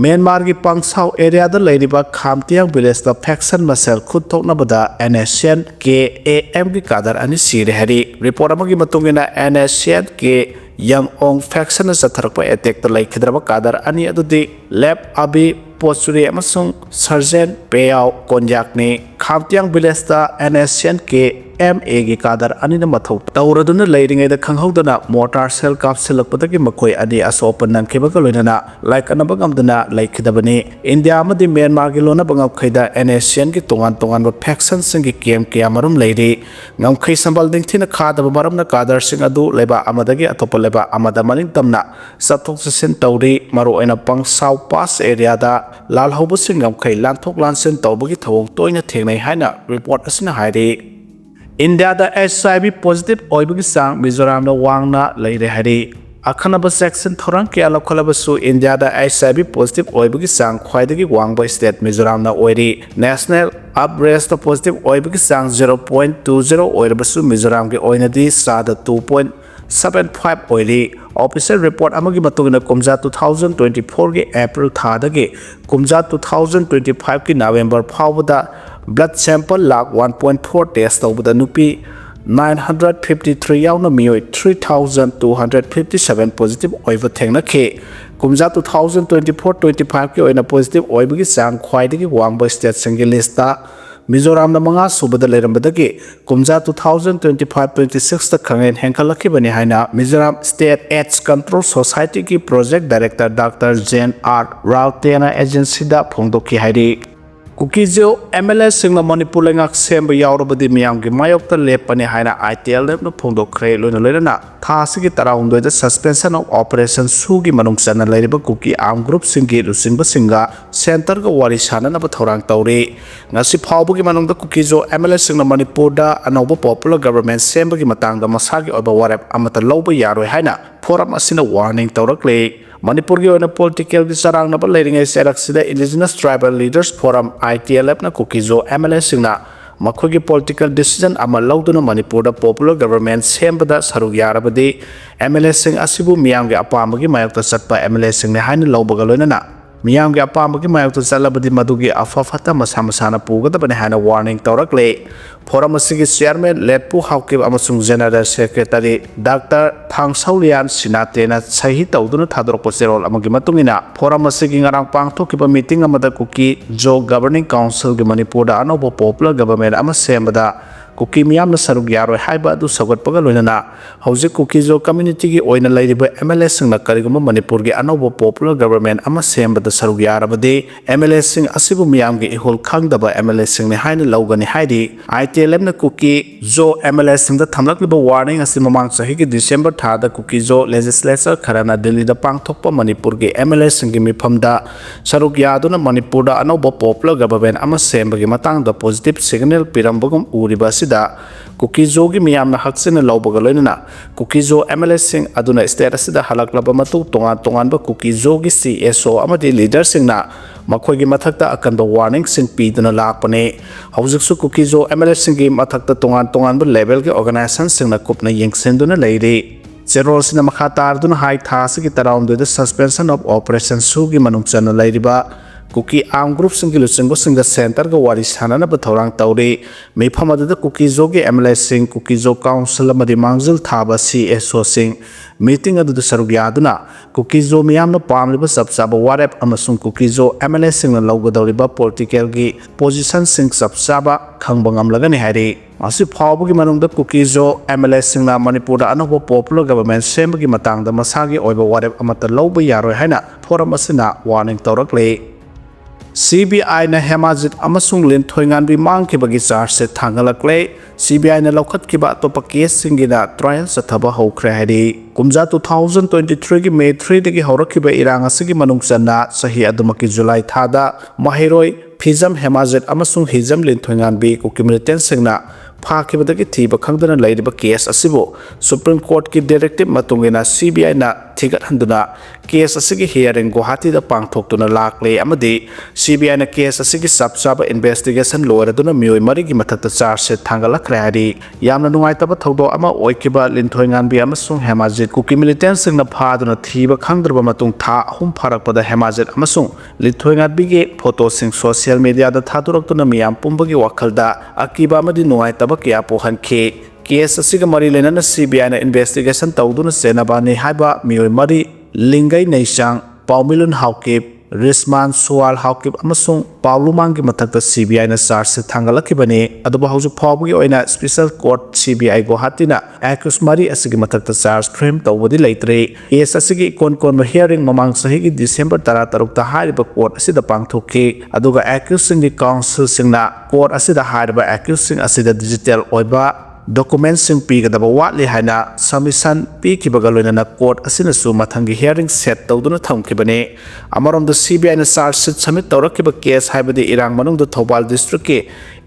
Myanmar की Pangsau area दा लेरिबा खामतियांग village दा फैक्शन मसेल खुद थोकनबदा NSCN के AM की कादर अनि सिरे हरी रिपोर्ट अमगी मतुंगिना NSCN के यंग ओंग फैक्शन सथरप एटेक ता लाइखिद्रबा कादर अनि अदुदि लेब अबी पोचुरी अमसुंग सर्जन पेयाव कोन्याकनी खामतियांग विलेज दा NSCN के MA की कादर अनि मथौ तौरदुना लेरिंगैदा खंगहौदना मोटार सेल कापसिलकपदगी मखोय अनि असोप नंखेबगा लोइनना लाइक अनबगमदना लाइखिदबनी इंडिया अमदि म्यांमार की लोना बंगमखैदा NSCN की तोंगान फैक्शन सिंग केम कयामरुम लेरि ngमखै संबल दिंथिना खादब मरमना कादर सिंग अदु लेबा अमदगी अतोप लेबा अमदा मनिंग तमना सथोक ससिन तौरी मरो ओइना पंगसाउ पास एरिया दा लालहौब सिंग ngमखै लानथोक लानसिन तौबगी थवोंग तोइना थेंगनै हाइना रिपोर्ट असना हाइरि इंडिया दा HIV पॉजिटिव ओइबगी सांग मिजोराम दा वांगना लेरे हरि अखनब सेक्शन थोरंग के लखलबसु इंडिया दा HIV पॉजिटिव ओइबगी सांग ख्वाइदगी वांगबा स्टेट मिजोराम दा ओइरि नेशनल अपरेस्ट पॉजिटिव ओइबगी सांग 0.20 ओइरबसु मिजोराम के ओइनदी सादा 2.75 ओइरि ऑफिशियल रिपोर्ट अमगी मतुगना कुमजा 2024 के अप्रैल थादगे कुमजा 2025 की नवंबर फावदा ब्लड सैंपल लाख 1.4 टेस्ट तौबदा नुपी 953 यावना मियोय 3257 पॉजिटिव ओइबा थेंगनखे कुमजा 2024-25 के ओइना पॉजिटिव ओइबगी सांग ख्वाइदगी वांगबा स्टेट सिंग लिस्टा मिजोराम दा मंगा सुबदा लेरमबदगी कुमजा 2025-26 ता खंगेन हेंखलखिबनी हाइना Mizoram state AIDS control society की project director doctor Jane R राउतेना एजेंसी दा फोंदोखि हाइरि कुकीजो MLA सिंग मणिपुर लेंगाक सेंब यावरबदी मियाम की मायोक्ता लेपने हाइना ITL लेपनो फोंदोखरे लोइना लेरना थासिगी तराउंदोइदा सस्पेंशन ऑफ ऑपरेशन सुगी मनुंग चना लेरिबा कुकी आर्म ग्रुप सिंगी रुसिंबा सिंगा सेंटर का वारी साननबा थौरांग तौरे ngasi फावबगी मनुंगदा कुकीजो MLA सिंग मणिपुर दा अनौबा पॉपुलर गवर्नमेंट सेंबगी मतंगदा मसागी ओइबा वारेप अमता लौबा यारोय हाइना फोरम असिना वार्निंग तौरकले मणिपुर की ओइना पॉलिटिकल की सरांगनबा लेरिंगै सेरक्सिदा indigenous tribal leaders forum ITLF ना कुकीजो MLA सिंगना मखोगी पॉलिटिकल डिसीजन अमा लौदुना मणिपुर दा पॉपुलर गवर्नमेंट सेंबदा सरुग यारबदी MLA सिंग असिबु मियामगे अपामगी मायक्ता चटपा MLA सिंगने हाइना लौबगा लोइनना मियामगे अपामगी मायक्ता चलबदी मदुगी अफाफता मसा मसाना पुगदबने हाइना वार्निंग तौरकले फोरम असिगी चेयरमैन लेटपु हाउकिब अमसुंग जनरल सेक्रेटरी डॉक्टर थांगसौलियान सिनातेना सही तौदुना थादरपो चेरोल अमगी मतुंगिना फोरम असिगी ngarang पांगथोकिबा मीटिंग अमदा कुकी जो गवर्निंग काउंसिल गे मणिपुर दा अनौबो पॉपुलर गवर्नमेंट अमा सेमबदा कुकी मियामना सरुग यारोय हाइबा अदु सगतपगा लोइनना हौजिक कुकी जो कम्युनिटी की ओइना लैरिबा MLA सिंगना करिगुम मणिपुर गे अनौबो पॉपुलर गवर्नमेंट अमा सेमबदा सरुग यारबदे MLA सिंग असिबु मियामगे इहोल खंगदबा MLA सिंगने हाइना लौगनी हाइदि ITLF ना कुकी जो MLA सिंग दा थमलकलिबा वार्निंग असि ममांग सही के दिसंबर थादा कुकी जो लेजिस्लेचर खराना दिल्ली दा पांगथोकपा मणिपुर के MLA सिंग गे मिफमदा सरुग यादुना मणिपुर दा अनौबो पॉपुलर गवर्नमेंट अमा सेमबगे मतंगदा पॉजिटिव सिग्नल पिरमबगुम उरिबा कुकीजो की मियामना हक्सिन लौबगा लोइनना कुकीजो MLA सिंग अदुना स्टेट असिदा हलकलबा मतु तोंगान तोंगानबा कुकीजो की CSO अमदि लीडर सिंगना मखोगी मथक्ता अकनबा वार्निंग सिंग पीदुना लाकपने हौजिकसु कुकीजो MLA सिंग की मथक्ता तोंगान तोंगानबा लेवल के ऑर्गेनाइजेशन सिंगना कुपना यंगसिंदुना लेरि चेरोल सिना मखा तारदुना हाई थासिगी तराउंदुदा सस्पेंशन ऑफ ऑपरेशन सुगी मनुंग चना लेरिबा कुकी आर्म ग्रुप सिंगी लुसिंगो सिंग सेंटर का वारी सानना बथौरांग तौरे मेफम अदुदा कुकीजो के MLA सिंग कुकीजो काउंसिल अमदि मांगजिल थाबा CSO सिंग meeting अदुदा Serug यादुना Kuki-Zo मियामना पामलिबा सबसाबा वारेप अमसुंग Kuki-Zo MLA सिंगना लौगदौरिबा political की पोजीशन सिंग सबसाबा खंगबा ngamlagani हाइरे असी फावबगी मनुंगदा कुकीजो MLA सिंगना मणिपुर दा अनौबा पॉपुलर गवर्नमेंट सेंबगी मतंगदा मसागी ओइबा वारेप अमता लौबा यारोय हाइना फोरम असिना warning तौरकले CBI na Hemajit amasung linthoinganbi mangkibagi charge se thangalakle CBI na lawkhatkiba atopa case singina trial sathaba hokre hari kumja 2023 ki May 3 dagi horakhiba irang asigi manungsanna sahi adumaki July thada mahiroi Fizam Hemajit amasung hizam linthoinganbi kukim singna फाखिबदगी थीब खंगदना लैरिबा case असिबो supreme court की directive मतुंगिना CBI ना thigathanduna case asigi hearing Guwahati da pangthoktuna lakle amadi CBI na case asigi sabsaba investigation loiraduna mioi marigi mathakta charge sheet thagatlakhre hari yamna nungaitaba thawdo ama oikiba linthoinganbi amasung Hemajit Kuki militant singna phaduna thiba khangdraba matung tha ahum pharakpada Hemajit amasung linthoinganbi ge photo sing social media da thaduraktuna miyam pumbagi wakhalda akiba amadi nungaitaba kya pohankhe case asiga mari lenana CBI na investigation tawduna senabani haiba mioi mari lingai neisang paumilun haukip Risman Sual haukip amasung paulumangi mathakta CBI na charge sheet thagatlakhibani aduba hauju phawbugi oina special court CBI Guwahati na accused mari asigi mathakta charge frame tawbudi leitre case asigi kon hearing mamang sahi gi December 13 ta hariba court asida pangthokki aduga accused sing council singna court asida hariba accused sing asida digital oiba documents sing pigadaba watli haina submission pikibaga loinana court asina su mathangi hearing set tawduna thamkibani amarom the CBI na charge sheet submit tawrakiba case haibadi irang manung the Thobal district ke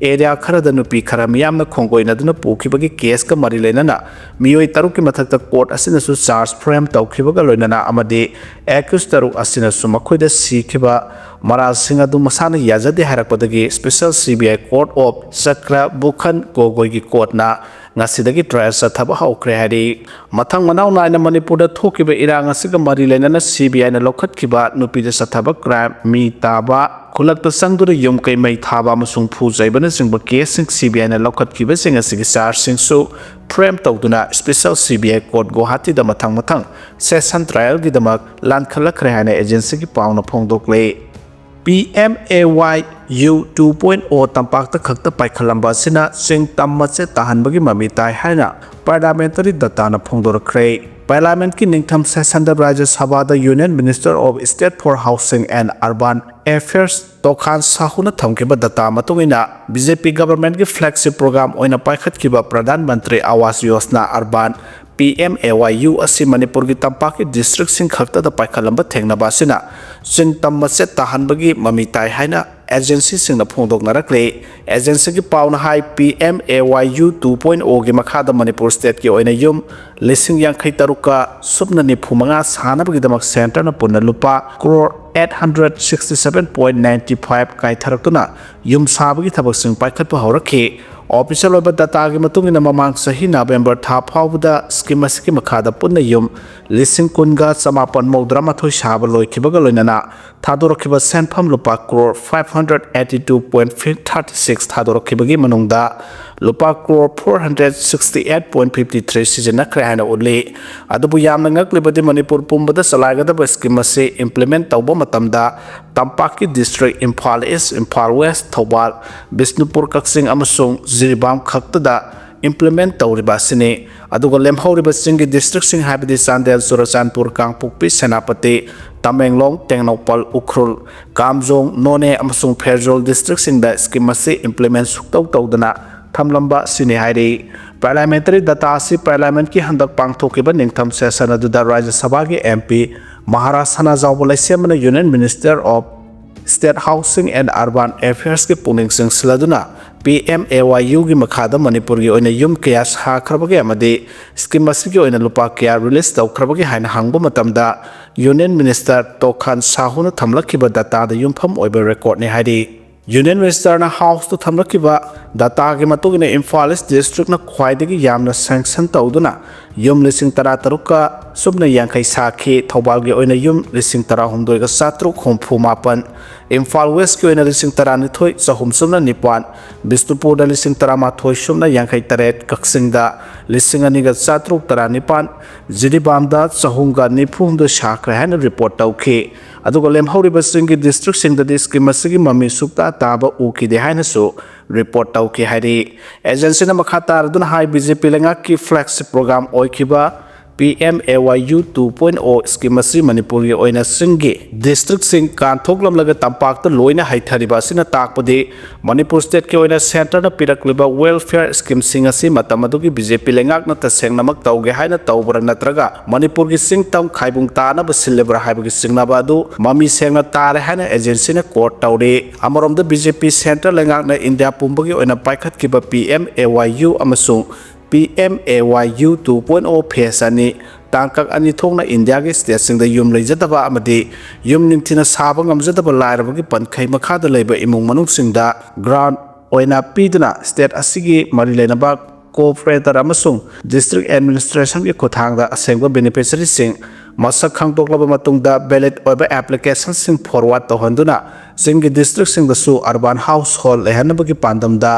area khara da nupi khara miyamna khongoina duna pukibagi case ka mari lenana mioi taruki mathakta court asina su charge frame tawkibaga loinana amadi accused taru asina su makhoida sikhiba maral sing adu masana yajade harakpadagi special CBI court of Sakra Bukhan Gogoi gi court na ngasidagi trial sathaba haukre hari mathang manau naina Manipur da thokiba irang asiga mari lenana CBI na lokhatkiba nupi da sathaba crime mi taba khulakta sangdura yum kai mai thaba amasung phu jaibana singba case sing CBI na lokhatkiba sing asigi charge sing su frame tawduna special CBI court Guwahati da mathang session trial gi damak linthoinganbi haina agency gi pauna phongdokle PMAYU 2.0 tampakta khakta paikhalamba sina sing tammache tahanbagi mami tai haina parliamentary data na phongdorakhre parliament ki ningtham session da Rajya Sabha da Union Minister of State for Housing and Urban Affairs Tokhan Sahuna thamkiba data matungina BJP government ki flagship program oina paikhatkiba Pradhan Mantri Awas Yojana Urban PMAYU asi Manipur gi tampaki district sing khakta da paikhalamba thengnaba sina sing tammache tahanbagi mami tai haina agency sing na phongdok narakle agency ki pauna hai PMAYU 2.0 gi makhada Manipur state ki oina yum lising yang khai taruka subna ni phumanga sanabagi damak center na punna lupa crore 867.95 kai tharaktuna yum sabagi thabak sing paikhatpa haurakhe official over data gi matungina mamang sahi November tha phawda scheme asiki makhada punna yum lising kunga samapan modra mathoi saba loikibaga loinana thadorokhiba senpham lupa crore 582.36 thadorokhibagi manungda lupa crore 468.53 sijana khreana uli adubu yamna ngaklibadi Manipur pumbada salaigadaba scheme ase implement tawba matamda Tampaki district Imphal East Imphal West Thobal Bisnupur Kaksing amasung Jiribam khaktada implement tawriba sini aduga lemhoriba singi district sing habidi Sandel Surachandpur Kangpukpi Senapati Tamenglong Tengnopal Ukhrul Kamjong None amasung Pherjol district sing da scheme ase implement suktaw tawdana thamlamba sini hairi parliamentary data si parliament ki handak pangthokiba ningtham session aduda Rajya Sabha gi MP Maharashtra Zawbalaisiamana Union Minister of State Housing and Urban Affairs ki puning sing siladuna PMAYU gi makhada Manipur gi oina yum kaya sakhrabagi amadi scheme asigi oina lupa kaya release tawkhrabagi haina hangba matamda Union Minister Tokhan Sahuna thamlakhiba data da yumpham oiba record ni hari Union Minister na house to thamlakiba data gi matugina Imphal East district na khwaidagi yamna sanction tawduna yum lising tara taruka subna yankai sakhi Thobal gi oina yum lising tara humdoi ga satruk humpu mapan Imphal West ki oina lising tara ni thoi sahum sumna nipan Bisnupur da lising tara ma thoi sumna yankai taret Kaksing da lising ani ga satruk tara nipan Jiribam da sahum ga nipum do shakra han report tawki aduga lemhoriba singi district sing da scheme asigi mami sukta taba uki de haina su report tawki hari agency na makhata arduna hai BJP lenga ki flagship program oikiba PMAYU 2.0 scheme asi Manipur gi oina singi district sing kanthoklam laga tampak ta loina haithariba sina takpadi Manipur state ki oina center na pirakliba welfare scheme sing asi matamadu gi BJP lengak na ta sengnamak tawge haina tawbra natraga Manipur gi singtam khaibung ta na basilebra haibu gi singnaba adu mami sengna tare haina agency na court tawre amarom da BJP center lengak na India pumbagi oina paikhat kiba PMAYU amasung PMAYU 2.0 phase ani tangkak ani thongna India gi state sing da yum leijataba amadi yum ningthina saba ngamjataba lairabagi pankhai makha da leiba imung manung sing da ground oina piduna state asigi mari leinaba cooperator amasung district administration gi khothangda asengba beneficiary sing masak khangtoklaba matungda ballot oiba application sing forward tohanduna singi district sing da su urban household lehanabagi pandamda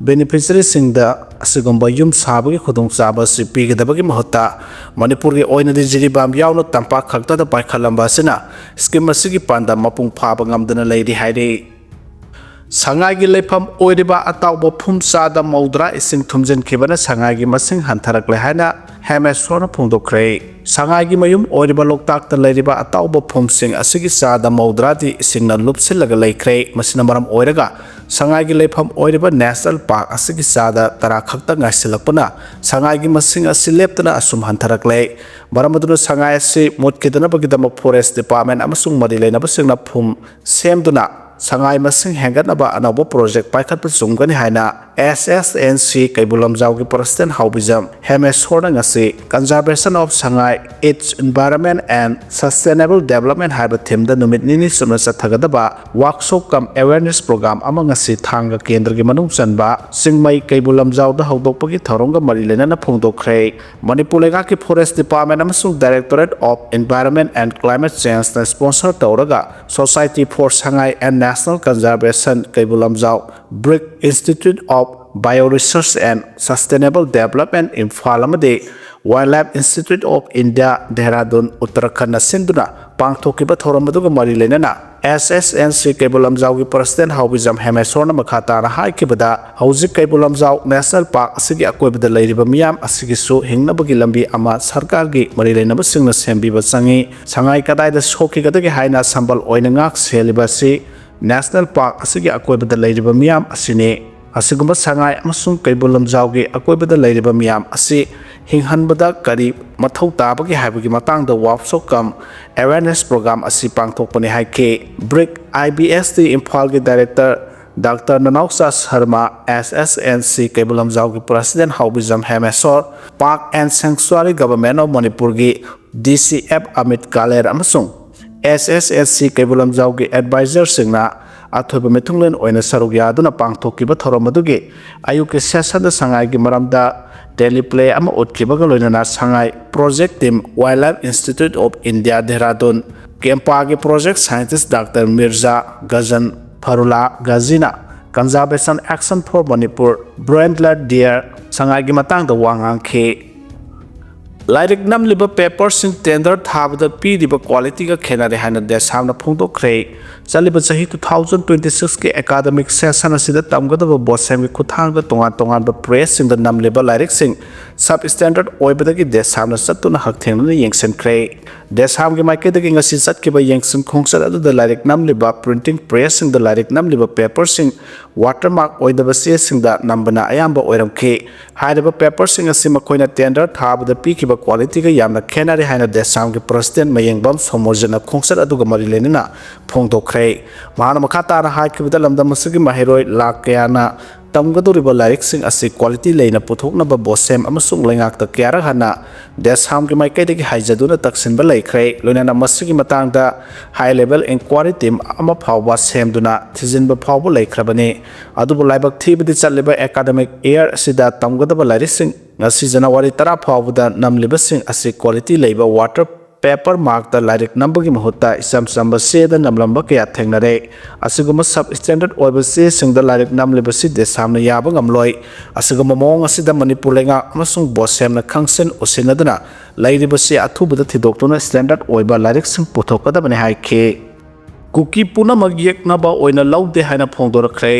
beneficiary sing da asigomba yum sabagi khudong chaba si pigdabagi mahota Manipur gi oina di jiribam yawno tampa khakta da paikhalamba sina scheme asigi pandam mapung phaba ngamdana leidi hairi sangai gi lepham oiriba atawbo phumsa da maudra ising thumjen khibana sangai gi masing hantarak le hana Hemajit phungdokre sangai gi mayum oiriba loktak ta leiriba atawbo phumsing asigi sa da maudra di isingna lupsilaga leikre masina maram oiraga sangai gi lepham oiriba national park asigi sa da tara khakta ngaisilakpana sangai gi masing asileptana asum hantarak le baramaduna sangai asi motkidana bagidama forest department amasung mari leina basingna phum semduna sangai masing hengatnaba anawbo project paikhatpa sumgani haina SSNC kaibulamjau gi president haubijam Hemajit ngasi conservation of sangai its environment and sustainable development haiba theme da numit nini sumna sathagadaba workshop kam awareness program ama ngasi thanga kendra gi manung chanba singmai kaibulamjau da haudokpagi thoronga mari lenana phungdokre Manipur lega ki forest department amasung directorate of environment and climate change na sponsor tawraga society for sangai and national conservation kaibulamjau brick institute of bioresearch and sustainable development in Falamade Wildlife Institute of India Dehradun Uttarakhand sinduna pangthokiba thoramaduga mari lenana SSNC kaibulamjau gi president haubijam Hemajit makhata na haikibada hauzik kaibulamjau national park asigi akoibada leiriba miyam asigi su hingnabagi lambi ama sarkar gi mari lenaba singna sembiba changi sangai kadai da shoki gadagi haina sambal oina ngak seliba si national park asigi akoibada leiriba miyam asine asigumba sangai amasung kaibulamjau gi akoibada leiriba miyam asi hinghanbada kari mathau tabagi haibagi matangda workshop kam awareness program asi pangthokpani haike brick IBSD Imphal gi director Dr. Nanausa Sharma SSNC kaibulamjau gi president haubijam Hemajit Park and Sanctuary Government of Manipur gi DCF Amit Kaler amasung SSNC kaibulamjau gi advisor singna athoiba methunglen oina saruk yaduna pangthokiba thoromadugi ayuki session da sangai gi maramda daily play ama utkibaga loinana sangai project team Wildlife Institute of India Dehradun Kempa gi project scientist Dr. Mirza Gazan Farula Gazina conservation action for Manipur brandler deer sangai gi matang da wangang khe Lairik namliba paper sing tender thabada pidiba quality ga khenare hana desamna phungdokre chaliba chahi 2026 ke academic session asida tamgadaba bosem gi khuthang da tongan ba press sing da namliba lairik sing sub standard oibadagi desamna satuna hakthengna yengsen kre desam gi maikedagi ngasi satkiba yengsen khongsat adu da lairik namliba printing press sing da lairik namliba paper sing watermark oidaba se sing da nambana ayamba oiramkhe haidaba paper sing asi makoina tender thabada pikiba quality ga yamna khenare haina desam gi president mayengbam somorjana khongsat aduga mari lenina phongdokre mahana makhata na haikibda lamdam masigi mahiroi lakyana tamgadoriba lairik sing asi quality leina puthokna ba bosem amasung lengak ta kyara hana desam gi maikaidagi haijaduna taksinba laikhre loinana masigi matangda high level inquiry team ama phawba semduna thijinba phawbu laikhrabani adubu laibak thibidi challiba academic year asida tamgadaba lairik sing ngasi January 10 phawbuda namliba sing asi quality leiba water paper mark the lairik number mahutta isam samba se da namlamba kya thengnare asiguma sub standard oiba se sing da lairik namliba si de samna yaba ngamloi asiguma mong asida Manipur lenga amasung bosem na khangsen osinadana lairiba se athubuda thidoktuna standard oiba lairik sing puthokada bani haike Kuki punamag yeknaba oina laude haina phongdorakre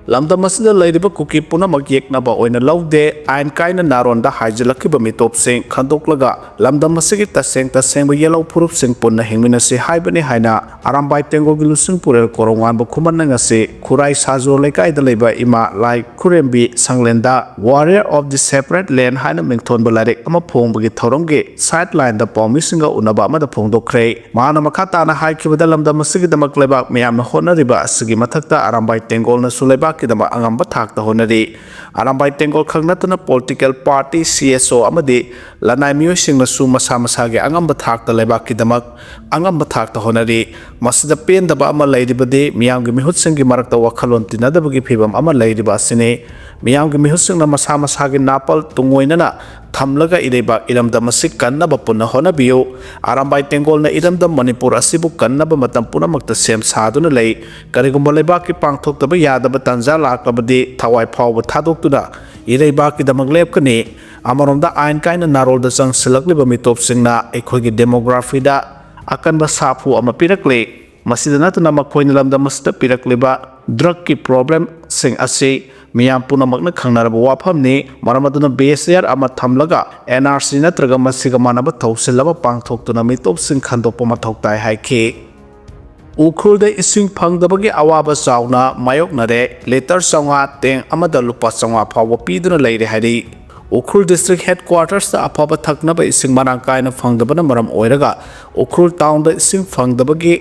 lamdam asida lairiba Kuki punamag yeknaba oina laude ain kaina naronda haijilakiba mitop sing khandoklaga lamdam asigi taseng yellow purup sing punna hingmina se haibani haina arambai tengo gilusung purel korongan ba khuman ngase khurai sajo lekai da leiba ima lai khurembi sanglenda warrior of the separate land haina mingthon balare ama phongbagi thorongge sideline da pomi singa unaba ama da phongdokre mahana makhata na haikibada lamdam asigi damak lebak meyam na honariba asigi mathakta arambai tengol na suleba leibakidama angamba thakta honari arambai tengol khangnatana political party CSO amadi lanai miyosingna su masa masage angamba thakta leibakidama angamba thakta honari masida pendaba ama leiribade miyamgi mihutsingi marakta wakhalon tinadabagi phibam ama leiriba asine miyamgi mihusingna masa masage napal tungoinana thamlaga ideba iramda masik kannaba punna honabiyo arambai tengol na iramda Manipur asibu kannaba matam punamakta sem saduna lei karigumba leibaki pangthokta yadaba tanja laklabadi thawai phawba thadoktuna ireibaki damak lepkani amaronda ain kaina narolda chang silakliba mitopsingna ekhogi demography da akanba sapu ama pirakle masida natuna makhoina lamda masta pirakliba drug ki problem sing ase miyam punamakna khangnaraba wafamni maramaduna BSR ama thamlaga NRC natraga masiga manaba thausilaba pangthoktuna mitopsing khandokpa mathoktai haike ukhulde ising phangdabagi awaba chauna mayoknare letter sanga teng amada lupa sanga phawa piduna leire hari ukhul district headquarters ta aphaba thaknaba ising marang kaina phangdabana maram oiraga ukhul town da ising phangdabagi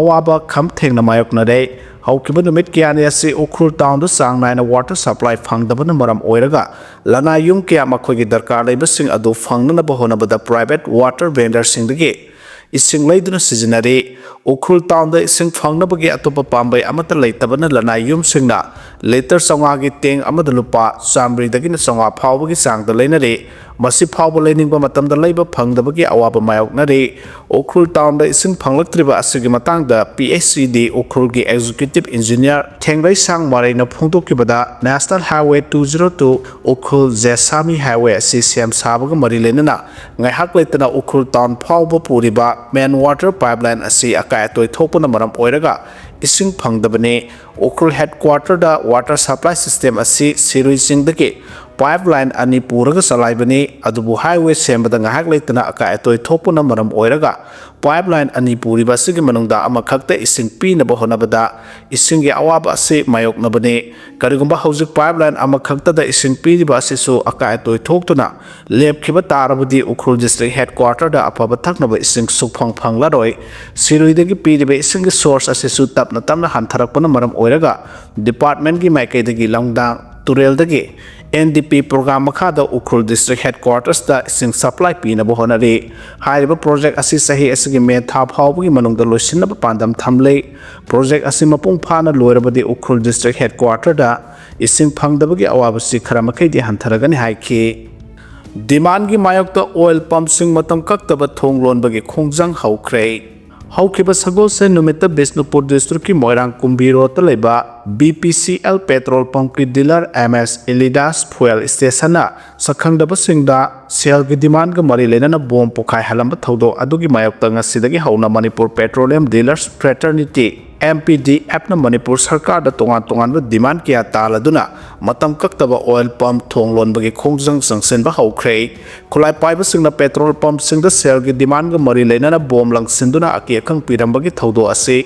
awaba kham thengna mayoknare haukiba numit kyani ase ukhul town da sang naina water supply phangdabana maram oiraga lana yung kya makhogi darkar leibasing adu phangnana bahonabada private water vendor singdagi ising leiduna sizinare ukhul town da ising phangnabagi atopa pambai amata leitabana lana yum singna letter sanga gi teng amada lupa samri dagina sanga phawbagi sang da leinare masi phawba leningbba matamda leiba phangdabagi awaba mayoknare ukhul town da ising phanglaktriba asigi matangda PhD ukhul gi executive engineer thenglai sang maraina phongdokibada national highway 202 ukhul jesami highway asi siam sabaga mari lenana ngai hak leitana ukhul town phawba puriba main water pipeline asi akai toy thokpana maram oiraga ising phangdabane ukhul headquarter da water supply system asi sirui singdake pipeline ani puraga salaibani adubu highway sembada ngahak leitana akai toy thokpana maram oiraga pipeline ani puriba sigi manungda ama khakta ising pinaba honabada isingi awaba ase mayoknabane karigumba hojik pipeline ama khakta da ising piriba ase so akai toy thoktuna lepkhiba tarabudi ukhul district headquarter da apaba thaknaba ising sukphang phanglaroi siruidagi piriba ising source ase su tapna tamna hantharakpana maram oiraga department gi maikaidagi langdang tureldagi NDP program makhada ukhul district headquarters da ising supply pina bohonari haiba project asi sahi asigi me tha phawbagi manungda loisinaba pandam thamlei project asi mapung phana loirabadi ukhul district headquarter da ising phangdabagi awabasi kharamakei di hantaragani haiki demand gi mayokta oil pump sing matam kaktaba thonglon bagi khongjang haukhre haukiba sagol se numita Bisnupur district ki moirang kumbiro ta leba BPCL petrol pump ki dealer MS Elidas fuel station na sakhangdaba singda sel gi demand ga mari lenana bom pokhai halamba thodo adugi mayokta ngasidagi hauna Manipur petroleum dealers fraternity MPDF na Manipur sarkar da tongan demand kya taladuna matam kaktaba oil pump thonglon bagi khongjang sangsen ba haukhre khulai paiba singna petrol pump singda sel gi demand ga mari lenana bom lang sinduna ake khang pirambagi thodo ase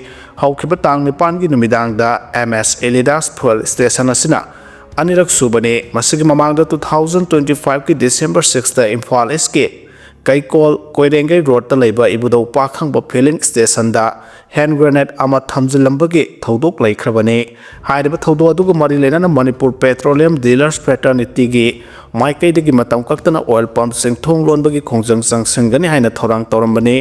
haukiba tang nipan gi numidang da MS Elidas fuel station asina anirak subane masigi mamangda 2025 ki December 6 da Imphal SK Kaikol Koirengai road ta leiba ibudo pakhang ba filling station da hand grenade ama thamjilambagi thodok laikhrabane hairiba thodo aduga mari lenana Manipur petroleum dealers fraternity gi maikai degi matam kaktana oil pump sing thonglon bagi khongjang sang singani haina thorang torambane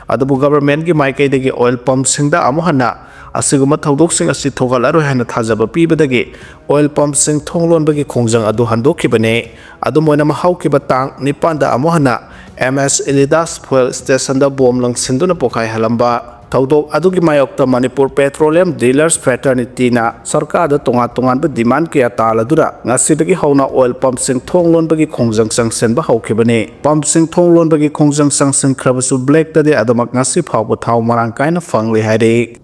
adubu government gi maikai degi oil pump singda amohana asiguma thodok sing asi thogalaro haina thajaba pibadagi oil pump sing thonglon bagi khongjang adu handokibane adu moina ma haukiba tang nipanda amohana MS Elidas fuel station da bom lang sinduna pokhai halamba thodok adugi mayokta Manipur petroleum dealers fraternity na sarkar da tongan ba demand kya taladura ngasidagi hauna oil pump sing thonglon bagi khongjang sangsen ba haukibane pump sing thonglon bagi khongjang sangsen khrabasu black da de adamak ngasi phawba thaw marang kaina phangli haire